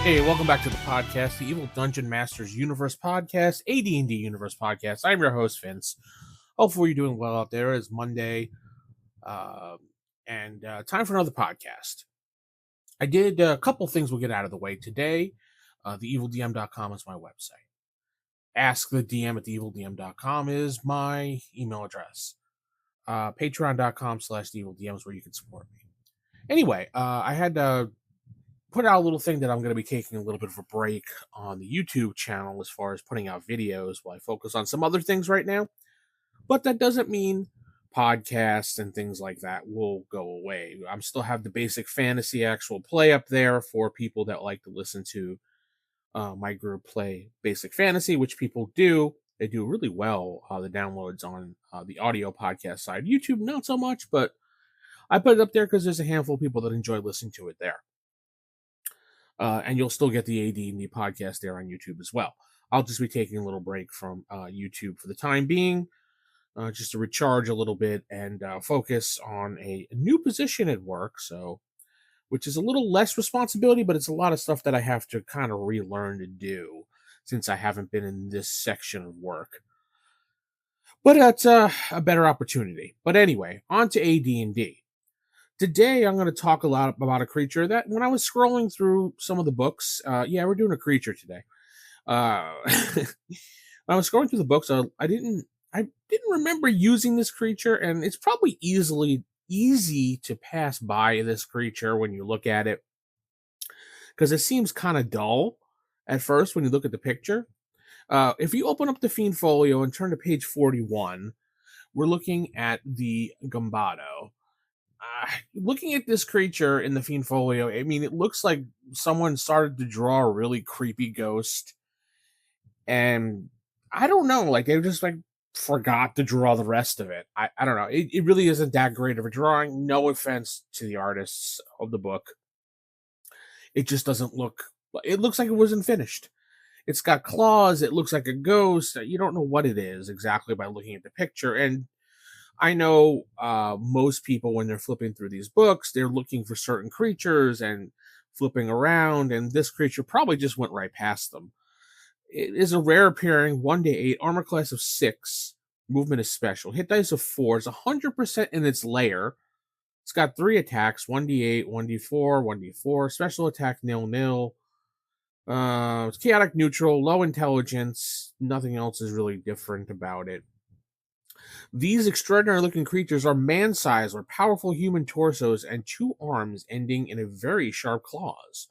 Hey, welcome back to the podcast, the Evil Dungeon Masters Universe Podcast, AD&D Universe Podcast. I'm your host, Vince. Hopefully you're doing well out there. It's Monday, and time for another podcast. I did a couple things we'll get out of the way today. TheEvilDM.com is my website. AskTheDM at TheEvilDM.com is my email address. Patreon.com/TheEvilDM is where you can support me. Anyway, I had to put out a little thing that I'm going to be taking a little bit of a break on the YouTube channel as far as putting out videos while I focus on some other things right now. But that doesn't mean podcasts and things like that will go away. I'm still have the basic fantasy actual play up there for people that like to listen to my group play basic fantasy, which people do. They do really well, the downloads on the audio podcast side. YouTube, not so much, but I put it up there because there's a handful of people that enjoy listening to it there. And you'll still get the AD&D podcast there on YouTube as well. I'll just be taking a little break from YouTube for the time being, just to recharge a little bit and focus on a new position at work. So, which is a little less responsibility, but it's a lot of stuff that I have to kind of relearn to do since I haven't been in this section of work. But it's a better opportunity. But anyway, on to AD&D. Today, I'm going to talk a lot about a creature that when I was scrolling through some of the books, we're doing a creature today. When I was scrolling through the books, I didn't remember using this creature, and it's probably easy to pass by this creature when you look at it, because it seems kind of dull at first when you look at the picture. If you open up the Fiend Folio and turn to page 41, we're looking at the Gambado. Looking at this creature in the Fiend Folio, I mean, it looks like someone started to draw a really creepy ghost, and I don't know, like they just like forgot to draw the rest of it. I don't know. It really isn't that great of a drawing. No offense to the artists of the book. It just doesn't look. It looks like it wasn't finished. It's got claws. It looks like a ghost. You don't know what it is exactly by looking at the picture, and I know most people, when they're flipping through these books, they're looking for certain creatures and flipping around, and this creature probably just went right past them. It is a rare appearing 1/8, armor class of 6, movement is special, hit dice of 4, it's 100% in its lair. It's got 3 attacks, 1d8, 1d4, 1d4, special attack 0/0. It's chaotic neutral, low intelligence, nothing else is really different about it. These extraordinary looking creatures are man-sized with powerful human torsos and 2 arms ending in a very sharp claws.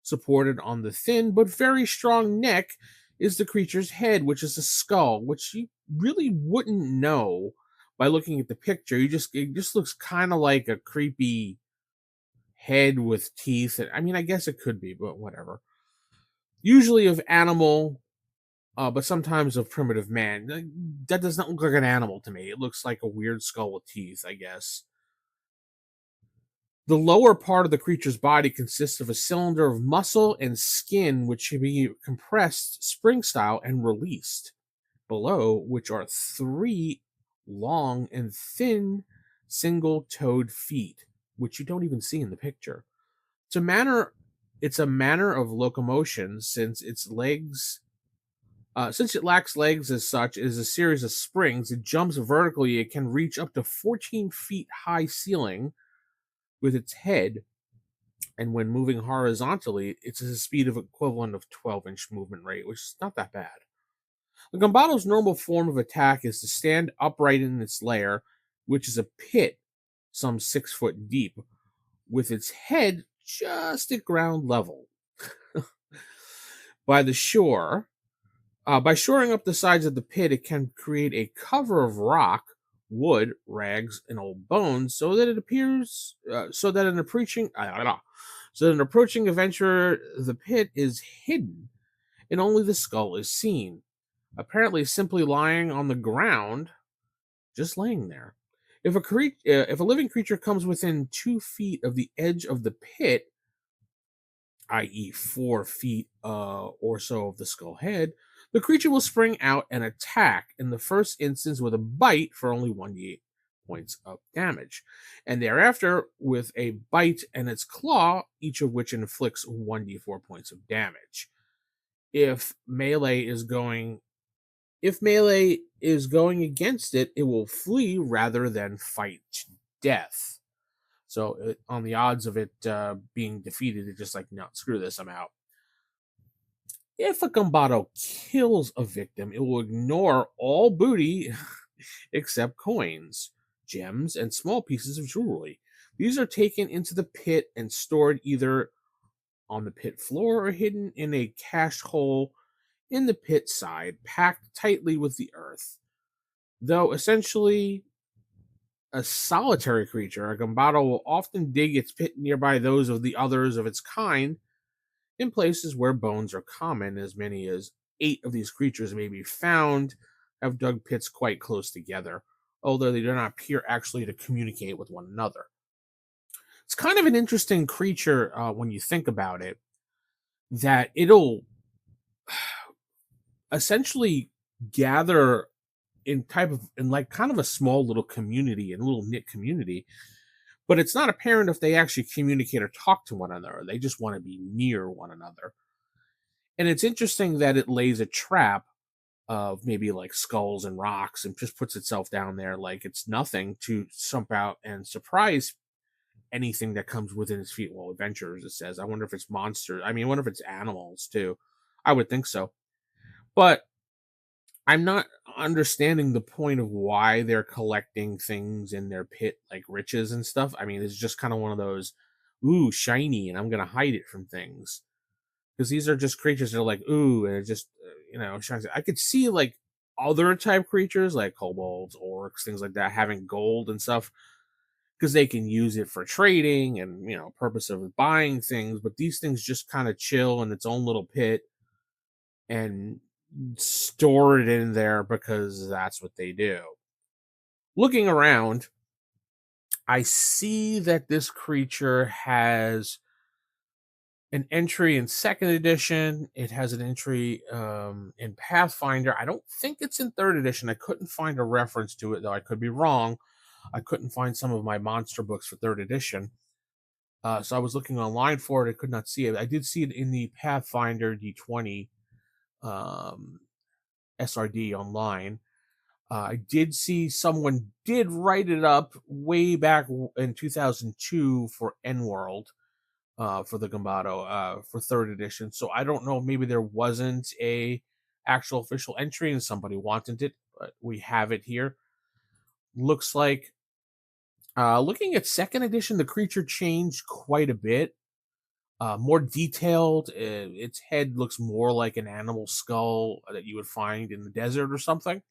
Supported on the thin but very strong neck is the creature's head, which is a skull, which you really wouldn't know by looking at the picture. It just looks kind of like a creepy head with teeth. I mean, I guess it could be, but whatever. Usually of animal, but sometimes of primitive man. That does not look like an animal to me. It looks like a weird skull with teeth, I guess. The lower part of the creature's body consists of a cylinder of muscle and skin, which should be compressed spring style and released. Below, which are 3 long and thin single-toed feet, which you don't even see in the picture. It's a manner of locomotion, since it lacks legs as such. It is a series of springs. It jumps vertically. It can reach up to 14 feet high ceiling with its head, and when moving horizontally, it's a speed of equivalent of 12-inch movement rate, which is not that bad. The Gambado's normal form of attack is to stand upright in its lair, which is a pit some 6 foot deep, with its head just at ground level. By shoring up the sides of the pit, it can create a cover of rock, wood, rags, and old bones, so that an approaching adventurer, the pit is hidden, and only the skull is seen. Apparently, simply lying on the ground, just laying there. If a living creature comes within 2 feet of the edge of the pit, i.e., 4 feet or so of the skull head, the creature will spring out and attack, in the first instance with a bite for only 1d8 points of damage. And thereafter, with a bite and its claw, each of which inflicts 1d4 points of damage. If melee is going against it, it will flee rather than fight to death. So on the odds of it being defeated, it's just like, no, screw this, I'm out. If a Gambado kills a victim, it will ignore all booty except coins, gems, and small pieces of jewelry. These are taken into the pit and stored either on the pit floor or hidden in a cached hole in the pit side, packed tightly with the earth. Though essentially a solitary creature, a Gambado will often dig its pit nearby those of the others of its kind in places where bones are common. As many as 8 of these creatures may be found have dug pits quite close together, although they do not appear actually to communicate with one another. It's kind of an interesting creature when you think about it, that it'll essentially gather in like kind of a small little community, and little knit community, but it's not apparent if they actually communicate or talk to one another. They just want to be near one another. And it's interesting that it lays a trap of maybe like skulls and rocks and just puts itself down there like it's nothing to stump out and surprise anything that comes within its feet. Well, adventurers, it says. I wonder if it's monsters. I wonder if it's animals too. I would think so. But I'm not understanding the point of why they're collecting things in their pit, like riches and stuff. It's just kind of one of those, ooh, shiny, and I'm going to hide it from things. Because these are just creatures that are like, ooh, and it just, shines. I could see like other type creatures like kobolds, orcs, things like that, having gold and stuff, because they can use it for trading and, purpose of buying things. But these things just kind of chill in its own little pit and store it in there because that's what they do. Looking around, I see that this creature has an entry in 2nd edition. It has an entry in Pathfinder. I don't think it's in 3rd edition. I couldn't find a reference to it, though. I could be wrong. I couldn't find some of my monster books for 3rd edition. So I was looking online for it. I could not see it. I did see it in the Pathfinder D20 SRD online. I did see someone did write it up way back in 2002 for N-World, for the Gambado, for 3rd edition. So I don't know, maybe there wasn't a actual official entry and somebody wanted it, but we have it here. Looks like, looking at 2nd edition, the creature changed quite a bit. More detailed. Its head looks more like an animal skull that you would find in the desert or something.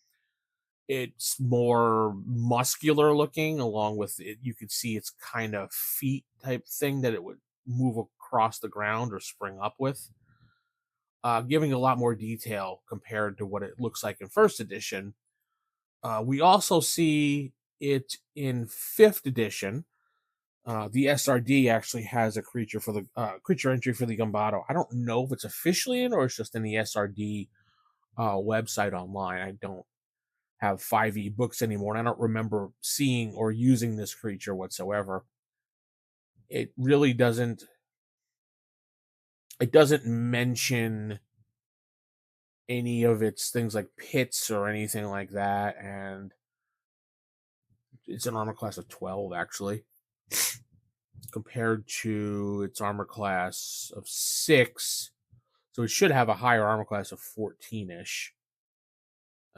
It's more muscular looking, along with it. You could see its kind of feet type thing that it would move across the ground or spring up with, giving a lot more detail compared to what it looks like in 1st edition. We also see it in 5th edition. The SRD actually has a creature for the creature entry for the Gambado. I don't know if it's officially in or it's just in the SRD website online. I don't have 5e books anymore, and I don't remember seeing or using this creature whatsoever. It really doesn't mention any of its things like pits or anything like that, and it's an armor class of 12 actually, compared to its armor class of 6. So it should have a higher armor class of 14-ish.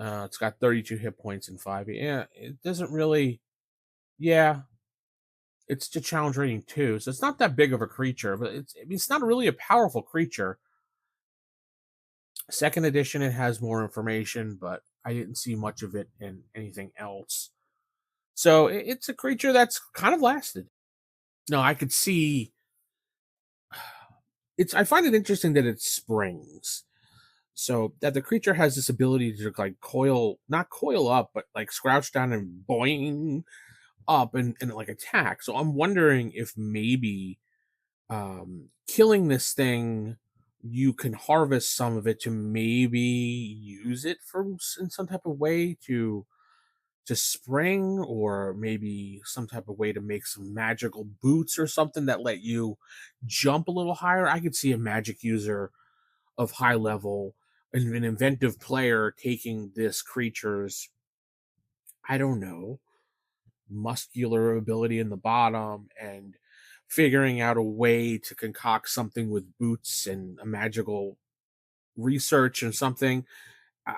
It's got 32 hit points and 5. Yeah, it doesn't really. Yeah, it's to challenge rating 2, so it's not that big of a creature, but it's not really a powerful creature. 2nd edition, it has more information, but I didn't see much of it in anything else. So it's a creature that's kind of lasted. No, I could see. I find it interesting that it springs. So that the creature has this ability to like not coil up, but like scrouch down and boing up and like attack. So I'm wondering if maybe killing this thing, you can harvest some of it to maybe use it in some type of way to to spring, or maybe some type of way to make some magical boots or something that let you jump a little higher. I could see a magic user of high level, an inventive player taking this creature's, I don't know, muscular ability in the bottom and figuring out a way to concoct something with boots and a magical research and something.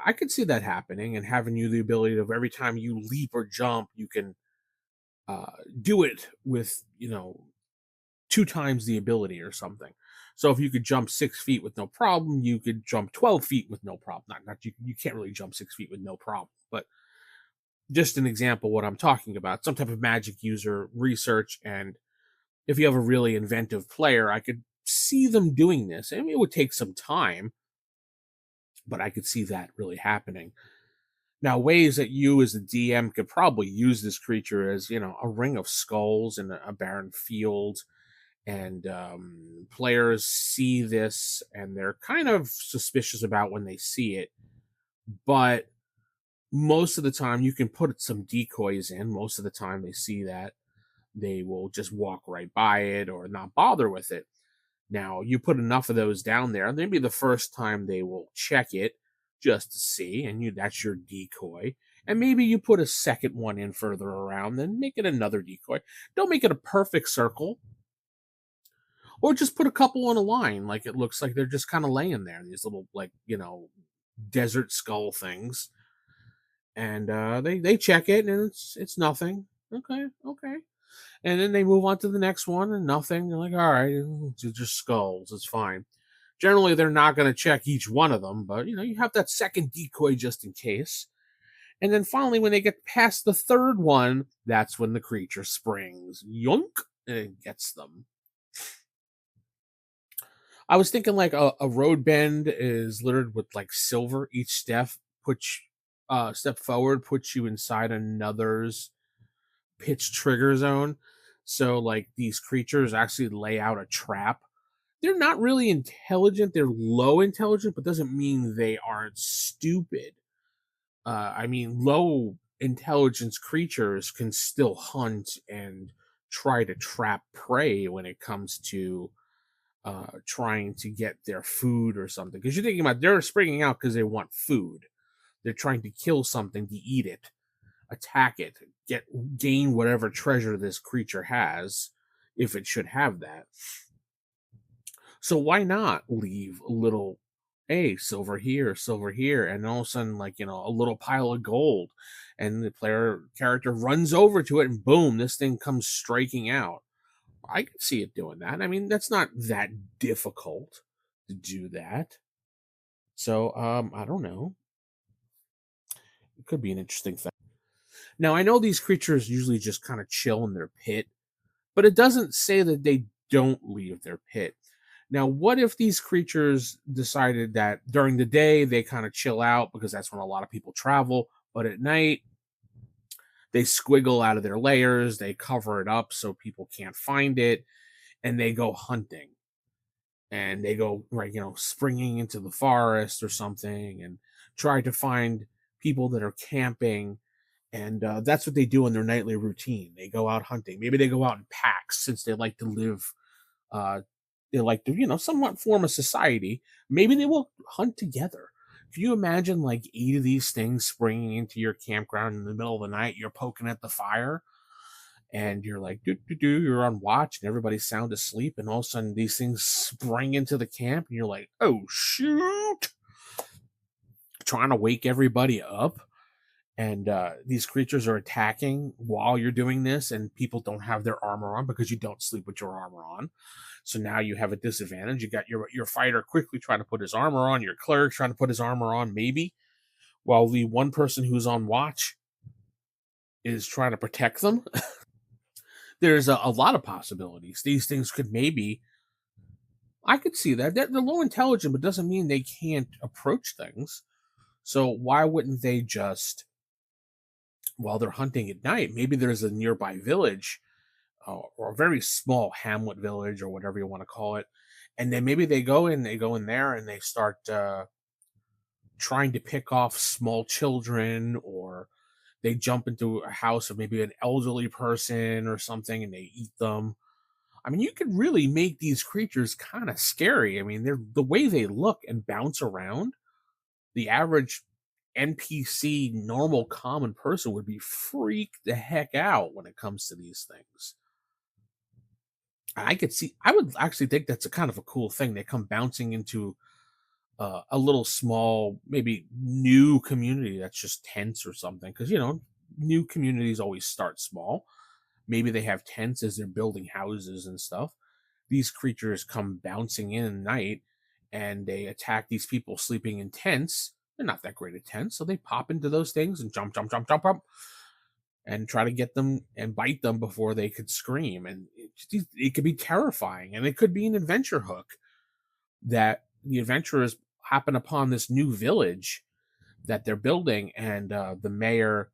I could see that happening, and having you the ability of every time you leap or jump, you can uh, do it with, 2 times the ability or something. So if you could jump 6 feet with no problem, you could jump 12 feet with no problem. Not you can't really jump 6 feet with no problem, but just an example what I'm talking about. Some type of magic user research, and if you have a really inventive player, I could see them doing this. I mean, it would take some time, but I could see that really happening. Now, ways that you as a DM could probably use this creature as, a ring of skulls in a barren field, and players see this and they're kind of suspicious about when they see it, but most of the time you can put some decoys in. Most of the time they see that, they will just walk right by it or not bother with it. Now, you put enough of those down there, maybe the first time they will check it just to see, and that's your decoy. And maybe you put a second one in further around, then make it another decoy. Don't make it a perfect circle, or just put a couple on a line, like it looks like they're just kind of laying there, these little, like, desert skull things. And they check it, and it's nothing. Okay, okay. And then they move on to the next one, and nothing. They're like, all right, it's just skulls. It's fine. Generally, they're not going to check each one of them, but you have that second decoy just in case. And then finally, when they get past the third one, that's when the creature springs, yunk, and it gets them. I was thinking like a road bend is littered with like silver. Each step forward puts you inside another's pitch trigger zone. So like these creatures actually lay out a trap. They're not really intelligent. They're low intelligent, but doesn't mean they aren't stupid. I mean, low intelligence creatures can still hunt and try to trap prey when it comes to trying to get their food or something. Because you're thinking about, they're springing out because they want food. They're trying to kill something to eat it, attack it, gain whatever treasure this creature has, if it should have that. So why not leave a little, hey, silver here, and all of a sudden, like, a little pile of gold, and the character runs over to it, and boom, this thing comes striking out. I could see it doing that. I mean, that's not that difficult to do that. So, I don't know. It could be an interesting thing. Now, I know these creatures usually just kind of chill in their pit, but it doesn't say that they don't leave their pit. Now, what if these creatures decided that during the day they kind of chill out because that's when a lot of people travel, but at night they squiggle out of their layers, they cover it up so people can't find it, and they go hunting? And they go, right, springing into the forest or something, and try to find people that are camping. And that's what they do in their nightly routine. They go out hunting. Maybe they go out in packs, since they like to live, they like to, somewhat form a society. Maybe they will hunt together. Can you imagine like 8 of these things springing into your campground in the middle of the night? You're poking at the fire, and you're like, you're on watch, and everybody's sound asleep, and all of a sudden these things spring into the camp, and you're like, oh shoot, trying to wake everybody up. And these creatures are attacking while you're doing this, and people don't have their armor on because you don't sleep with your armor on. So now you have a disadvantage. You got your fighter quickly trying to put his armor on, your cleric trying to put his armor on, maybe, while the one person who's on watch is trying to protect them. There's a lot of possibilities. These things could maybe, I could see that. They're low intelligent, but doesn't mean they can't approach things. So why wouldn't they just, while they're hunting at night, maybe there's a nearby village, or a very small hamlet village, or whatever you want to call it, and then maybe they go in there, and they start trying to pick off small children, or they jump into a house of maybe an elderly person or something and they eat them. I mean, you could really make these creatures kind of scary. I mean, they're the way they look and bounce around. The average NPC, normal, common person would be freaked the heck out when it comes to these things. I would actually think that's a kind of a cool thing. They come bouncing into a little small, maybe new community that's just tents or something. Because, new communities always start small. Maybe they have tents as they're building houses and stuff. These creatures come bouncing in at night and they attack these people sleeping in tents. They're not that great at tents, so they pop into those things and jump, jump, jump, jump, jump, and try to get them and bite them before they could scream. And it could be terrifying. And it could be an adventure hook that the adventurers happen upon this new village that they're building, and the mayor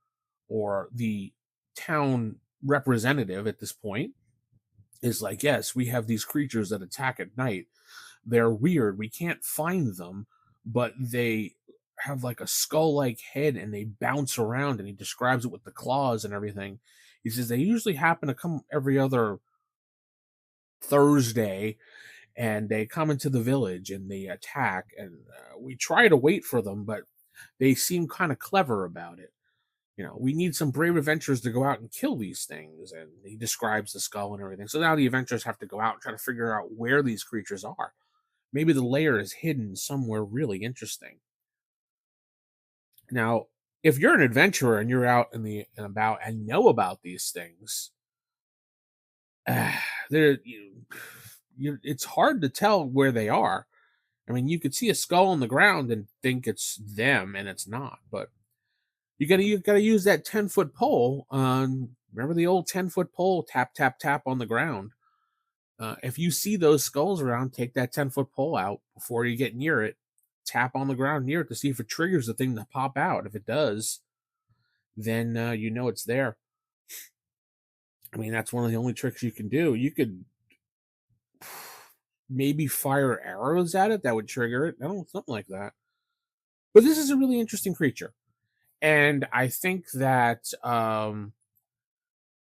or the town representative at this point is like, yes, we have these creatures that attack at night. They're weird. We can't find them, but they have like a skull-like head and they bounce around, and he describes it with the claws and everything. He says they usually happen to come every other Thursday, and they come into the village and they attack, and we try to wait for them, but they seem kind of clever about it. We need some brave adventurers to go out and kill these things. And he describes the skull and everything. So now the adventurers have to go out and try to figure out where these creatures are. Maybe the lair is hidden somewhere really interesting. Now, if you're an adventurer and you're out and about and know about these things, it's hard to tell where they are. I mean, you could see a skull on the ground and think it's them, and it's not. But you gotta use that 10-foot pole. Remember the old 10-foot pole? Tap, tap, tap on the ground. If you see those skulls around, take that 10-foot pole out before you get near it. Tap on the ground near it to see if it triggers the thing to pop out. If it does, then you know it's there. I mean, that's one of the only tricks you can do. You could maybe fire arrows at it that would trigger it. I don't know, something like that. But this is a really interesting creature. And I think that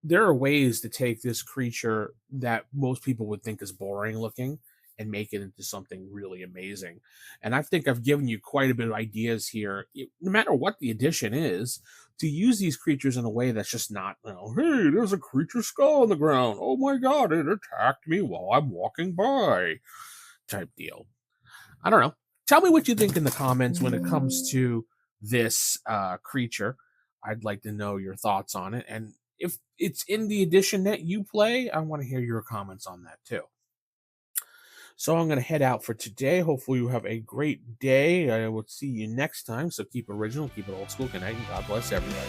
there are ways to take this creature that most people would think is boring looking and make it into something really amazing. And I think I've given you quite a bit of ideas here, no matter what the edition is, to use these creatures in a way that's just not, hey, there's a creature skull on the ground. Oh my God, it attacked me while I'm walking by type deal. I don't know. Tell me what you think in the comments when it comes to this creature. I'd like to know your thoughts on it. And if it's in the edition that you play, I want to hear your comments on that too. So I'm going to head out for today. Hopefully you have a great day. I will see you next time. So keep it original, keep it old school. Good night, and God bless everybody.